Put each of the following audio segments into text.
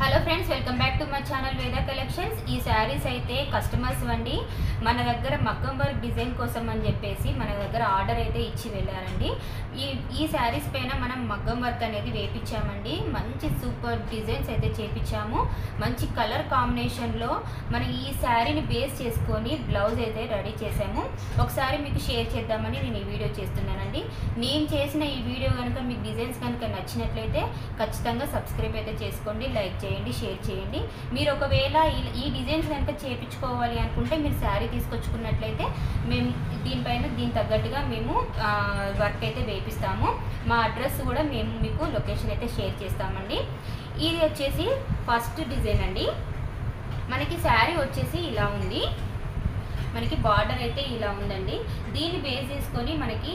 Hello friends, welcome back to my channel Veda collections. ఈ శారీస్ అయితే customers వండి మన దగ్గర మగ్గం వర్క్ డిజైన్ కోసం అని చెప్పేసి మన దగ్గర ఆర్డర్ అయితే ఇచ్చి వెళ్ళారండి. ఈ శారీస్ పైన మనం మగ్గం వర్క్ అనేది వేయించామండి. మంచి సూపర్ డిజైన్స్ అయితే చేపించాము. మంచి కలర్ కాంబినేషన్లో మనం ఈ శారీని బేస్ చేసుకొని బ్లౌజ్ అయితే రెడీ చేసాము. ఒకసారి మీకు షేర్ చేద్దామని నేను ఈ వీడియో చేస్తున్నానండి. నేను చేసిన ఈ వీడియో కనుక మీకు డిజైన్స్ కనుక నచ్చినట్లయితే ఖచ్చితంగా సబ్స్క్రైబ్ అయితే చేసుకోండి, లైక్ చేయండి, షేర్ చేయండి. మీరు ఒకవేళ ఈ డిజైన్స్ కనుక చేయించుకోవాలి అనుకుంటే మీరు శారీ తీసుకొచ్చుకున్నట్లయితే మేము దీని తగ్గట్టుగా మేము వర్క్ అయితే వేపిస్తాము. మా అడ్రస్ కూడా మేము మీకు లొకేషన్ అయితే షేర్ చేస్తామండి. ఇది వచ్చేసి ఫస్ట్ డిజైన్ అండి. మనకి శారీ వచ్చేసి ఇలా ఉంది. మనకి బార్డర్ అయితే ఇలా ఉందండి. దీన్ని బేస్ చేసుకొని మనకి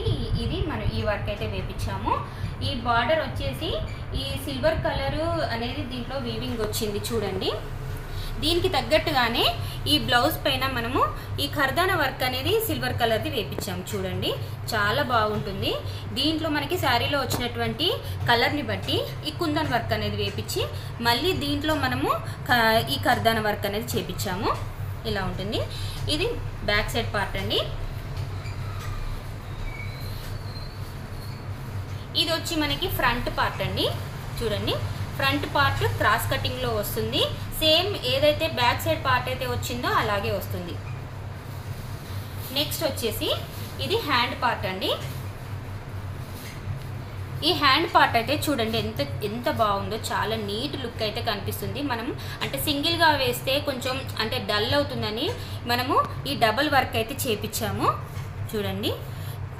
మనం ఈ వర్క్ అయితే వేపించాము. ఈ బార్డర్ వచ్చేసి ఈ సిల్వర్ కలరు అనేది దీంట్లో వీవింగ్ వచ్చింది చూడండి. దీనికి తగ్గట్టుగానే ఈ బ్లౌజ్ పైన మనము ఈ ఖర్దానా వర్క్ అనేది సిల్వర్ కలర్ది వేపించాము చూడండి. చాలా బాగుంటుంది. దీంట్లో మనకి శారీలో వచ్చినటువంటి కలర్ని బట్టి ఈ కుందన్ వర్క్ అనేది వేపించి మళ్ళీ దీంట్లో మనము ఈ ఖర్దానా వర్క్ అనేది చేపించాము. ఇలా ఉంటుంది. ఇది బ్యాక్ సైడ్ పార్ట్ అండి. ఇది వచ్చి మనకి ఫ్రంట్ పార్ట్ అండి. చూడండి, ఫ్రంట్ పార్ట్ క్రాస్ కటింగ్లో వస్తుంది. సేమ్ ఏదైతే బ్యాక్ సైడ్ పార్ట్ అయితే వచ్చిందో అలాగే వస్తుంది. నెక్స్ట్ వచ్చేసి ఇది హ్యాండ్ పార్ట్ అండి. ఈ హ్యాండ్ పార్ట్ అయితే చూడండి ఎంత బాగుందో. చాలా నీట్ లుక్ అయితే కనిపిస్తుంది. మనం అంటే సింగిల్గా వేస్తే కొంచెం అంటే డల్ అవుతుందని మనము ఈ డబుల్ వర్క్ అయితే చేపించాము. చూడండి,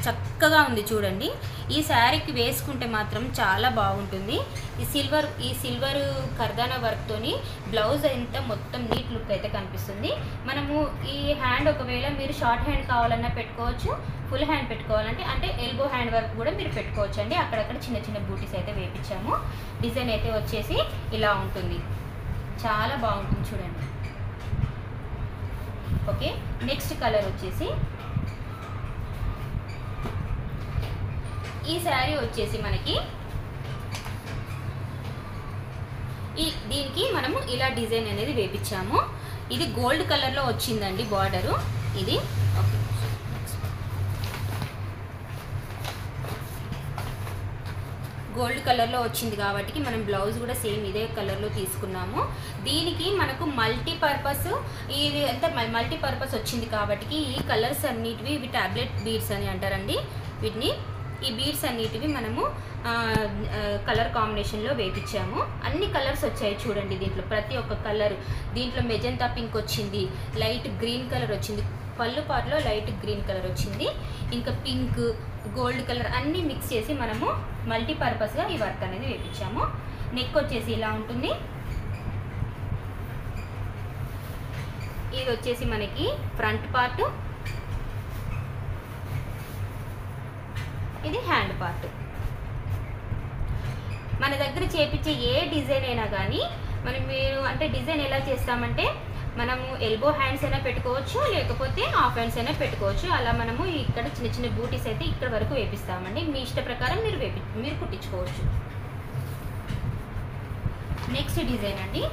చక్కగా ఉంది చూడండి. ఈ శారీకి వేసుకుంటే మాత్రం చాలా బాగుంటుంది. ఈ సిల్వర్ కర్దానా వర్క్తోని బ్లౌజ్ అంతా మొత్తం నీట్ లుక్ అయితే కనిపిస్తుంది. మనము ఈ హ్యాండ్ ఒకవేళ మీరు షార్ట్ హ్యాండ్ కావాలన్నా పెట్టుకోవచ్చు, ఫుల్ హ్యాండ్ పెట్టుకోవాలంటే అంటే ఎల్బో హ్యాండ్ వర్క్ కూడా మీరు పెట్టుకోవచ్చు అండి. అక్కడక్కడ చిన్న చిన్న బూటీస్ అయితే వేపించాము. డిజైన్ అయితే వచ్చేసి ఇలా ఉంటుంది. చాలా బాగుంటుంది చూడండి. ఓకే, నెక్స్ట్ కలర్ వచ్చేసి ఈ శారీ వచ్చేసి మనకి దీనికి మనము ఇలా డిజైన్ అనేది వేపించాము. ఇది గోల్డ్ కలర్లో వచ్చిందండి బార్డరు. ఇది ఓకే, గోల్డ్ కలర్లో వచ్చింది కాబట్టి మనం బ్లౌజ్ కూడా సేమ్ ఇదే కలర్లో తీసుకున్నాము. దీనికి మనకు మల్టీపర్పస్ ఇది అంతా మల్టీపర్పస్ వచ్చింది కాబట్టి ఈ కలర్స్ అన్నిటివి ఇవి టాబ్లెట్ బీడ్స్ అని అంటారండి. వీటిని ఈ బీడ్స్ అన్నిటివి మనము కలర్ కాంబినేషన్లో వేపించాము. అన్ని కలర్స్ వచ్చాయి చూడండి. దీంట్లో ప్రతి ఒక్క కలర్, దీంట్లో మెజెంతా పింక్ వచ్చింది, లైట్ గ్రీన్ కలర్ వచ్చింది, పళ్ళు పాటలో లైట్ గ్రీన్ కలర్ వచ్చింది, ఇంకా పింక్, గోల్డ్ కలర్ అన్నీ మిక్స్ చేసి మనము మల్టీపర్పస్గా ఈ వర్క్ అనేది వేపించాము. నెక్ వచ్చేసి ఇలా ఉంటుంది. ఇది వచ్చేసి మనకి ఫ్రంట్ పార్ట్, ఇది హ్యాండ్ పార్ట్. మన దగ్గర చేపించే ఏ డిజైన్ అయినా కానీ మీరు అంటే డిజైన్ ఎలా చేస్తామంటే మనము ఎల్బో హ్యాండ్స్ అయినా పెట్టుకోవచ్చు, లేకపోతే హాఫ్ హ్యాండ్స్ అయినా పెట్టుకోవచ్చు. అలా మనము ఇక్కడ చిన్న చిన్న బూటీస్ అయితే ఇక్కడ వరకు వేపిస్తామండి. మీ ఇష్ట ప్రకారం మీరు కుట్టించుకోవచ్చు. నెక్స్ట్ డిజైన్ అండి.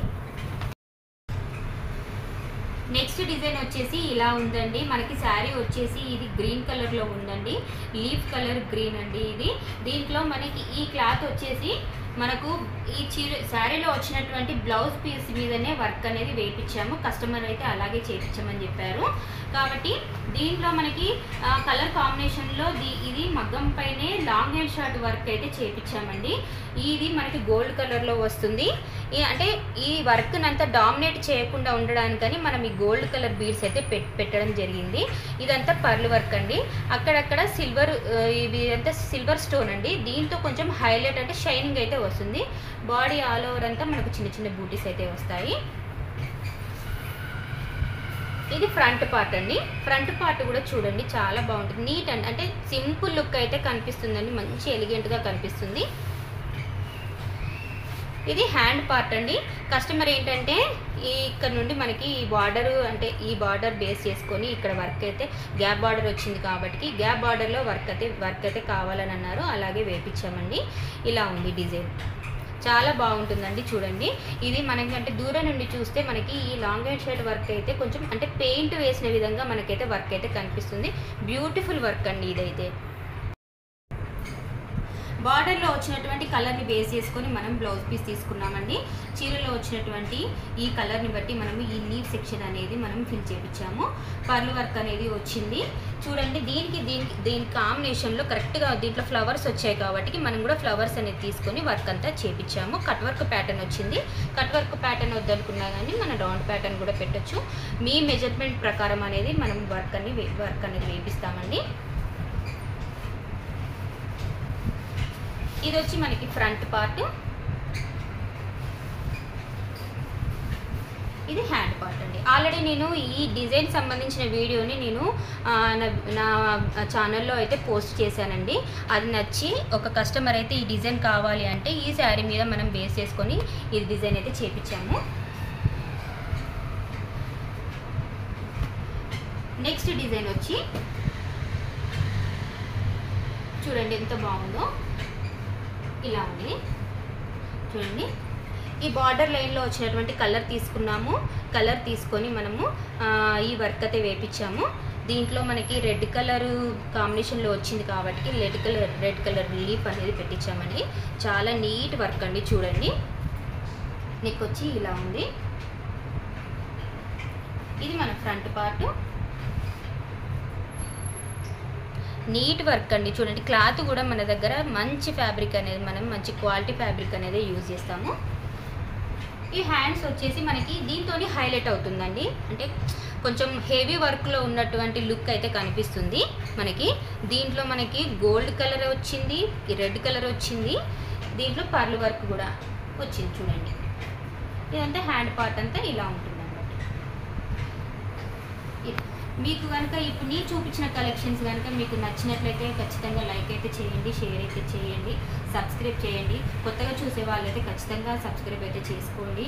నెక్స్ట్ డిజైన్ వచ్చేసి ఇలా ఉందండి. మనకి శారీ వచ్చేసి ఇది గ్రీన్ కలర్లో ఉందండి. లీఫ్ కలర్ గ్రీన్ అండి ఇది. దీంట్లో మనకి ఈ క్లాత్ వచ్చేసి మనకు ఈ శారీలో వచ్చినటువంటి బ్లౌజ్ పీస్ మీదనే వర్క్ అనేది వేయించాము. కస్టమర్ అయితే అలాగే చేయించమని చెప్పారు కాబట్టి దీంట్లో మనకి కలర్ కాంబినేషన్లో ఇది మగ్గం పైనే లాంగ్ అండ్ షార్ట్ వర్క్ అయితే చేయించామండి. ఇది మనకి గోల్డ్ కలర్లో వస్తుంది. అంటే ఈ వర్క్ అంతా డామినేట్ చేయకుండా ఉండడానికని మనం ఈ గోల్డ్ కలర్ బీడ్స్ అయితే పెట్టడం జరిగింది. ఇదంతా పర్ల్ వర్క్ అండి. అక్కడక్కడ సిల్వర్, ఇదంతా సిల్వర్ స్టోన్ అండి. దీంతో కొంచెం హైలైట్ అంటే షైనింగ్ అయితే వస్తుంది. బాడీ ఆల్ ఓవర్ అంతా మనకు చిన్న చిన్న బూటీస్ అయితే వస్తాయి. ఇది ఫ్రంట్ పార్ట్ అండి. ఫ్రంట్ పార్ట్ కూడా చూడండి చాలా బాగుంటుంది. నీట్ అండి, అంటే సింపుల్ లుక్ అయితే కనిపిస్తుందండి. మంచి ఎలిగెంట్గా కనిపిస్తుంది. ఇది హ్యాండ్ పార్ట్ అండి. కస్టమర్ ఏంటంటే ఇక్కడ నుండి మనకి ఈ బార్డర్ అంటే ఈ బార్డర్ బేస్ చేసుకొని ఇక్కడ వర్క్ అయితే గ్యాప్ బార్డర్ వచ్చింది కాబట్టి గ్యాప్ బార్డర్లో వర్క్ అయితే కావాలని అన్నారు. అలాగే వేపించామండి. ఇలా ఉంది డిజైన్. చాలా బాగుంటుందండి. చూడండి, ఇది మనకి అంటే దూరం నుండి చూస్తే మనకి ఈ లాంగ్ అండ్ షర్ట్ వర్క్ అయితే కొంచెం అంటే పెయింట్ వేసిన విధంగా మనకైతే వర్క్ అయితే కనిపిస్తుంది. బ్యూటిఫుల్ వర్క్ అండి ఇదైతే. బార్డర్లో వచ్చినటువంటి కలర్ని బేస్ చేసుకొని మనం బ్లౌజ్ పీస్ తీసుకున్నామండి. చీరలో వచ్చినటువంటి ఈ కలర్ని బట్టి మనము ఈ లీవ్ సెక్షన్ అనేది మనం ఫిల్ చేయించాము. పర్ల్ వర్క్ అనేది వచ్చింది. చూడండి, దీని కాంబినేషన్లో కరెక్ట్గా దీంట్లో ఫ్లవర్స్ వచ్చాయి కాబట్టి మనం కూడా ఫ్లవర్స్ అనేది తీసుకొని వర్క్ అంతా చేయించాము. కట్ వర్క్ ప్యాటర్న్ వచ్చింది. కట్ వర్క్ ప్యాటర్న్ వద్దనుకున్నా కానీ మనం రౌండ్ ప్యాటర్న్ కూడా పెట్టచ్చు. మీ మెజర్మెంట్ ప్రకారం అనేది మనం వర్క్ అనేది వేపిస్తామండి. ఇది వచ్చి మనకి ఫ్రంట్ పార్ట్, ఇది హ్యాండ్ పార్ట్ అండి. ఆల్రెడీ నేను ఈ డిజైన్ సంబంధించిన వీడియోని నేను నా ఛానల్లో అయితే పోస్ట్ చేశానండి. అది నచ్చి ఒక కస్టమర్ అయితే ఈ డిజైన్ కావాలి అంటే ఈ శారీ మీద మనం బేస్ చేసుకొని ఈ డిజైన్ అయితే చేపించాము. నెక్స్ట్ డిజైన్ వచ్చి చూడండి ఎంత బాగుందో, ఇలా ఉంది. చూడండి, ఈ బార్డర్ లైన్లో వచ్చినటువంటి కలర్ తీసుకున్నాము. కలర్ తీసుకొని మనము ఈ వర్క్ అయితే వేపించాము. దీంట్లో మనకి రెడ్ కలర్ కాంబినేషన్లో వచ్చింది కాబట్టి రెడ్ కలర్ లీఫ్ అనేది పెట్టించామండి. చాలా నీట్ వర్క్ అండి. చూడండి, నెక్ వచ్చి ఇలా ఉంది. ఇది మన ఫ్రంట్ పార్ట్. నీట్ వర్క్ అండి. చూడండి, క్లాత్ కూడా మన దగ్గర మంచి ఫ్యాబ్రిక్ అనేది, మనం మంచి క్వాలిటీ ఫ్యాబ్రిక్ అనేది యూజ్ చేస్తాము. ఈ హ్యాండ్స్ వచ్చేసి మనకి దీంతో హైలైట్ అవుతుందండి. అంటే కొంచెం హెవీ వర్క్లో ఉన్నటువంటి లుక్ అయితే కనిపిస్తుంది మనకి. దీంట్లో మనకి గోల్డ్ కలర్ వచ్చింది, రెడ్ కలర్ వచ్చింది, దీంట్లో పర్ల్ వర్క్ కూడా వచ్చింది. చూడండి, ఇదంతా హ్యాండ్ పార్ట్ అంతా ఇలా ఉంటుంది. మీకు కనుక ఇప్పుడు నేను చూపించిన కలెక్షన్స్ కనుక మీకు నచ్చినట్లయితే ఖచ్చితంగా లైక్ అయితే చేయండి, షేర్ అయితే చేయండి, సబ్స్క్రైబ్ చేయండి. కొత్తగా చూసే వాళ్ళైతే ఖచ్చితంగా సబ్స్క్రైబ్ అయితే చేసుకోండి.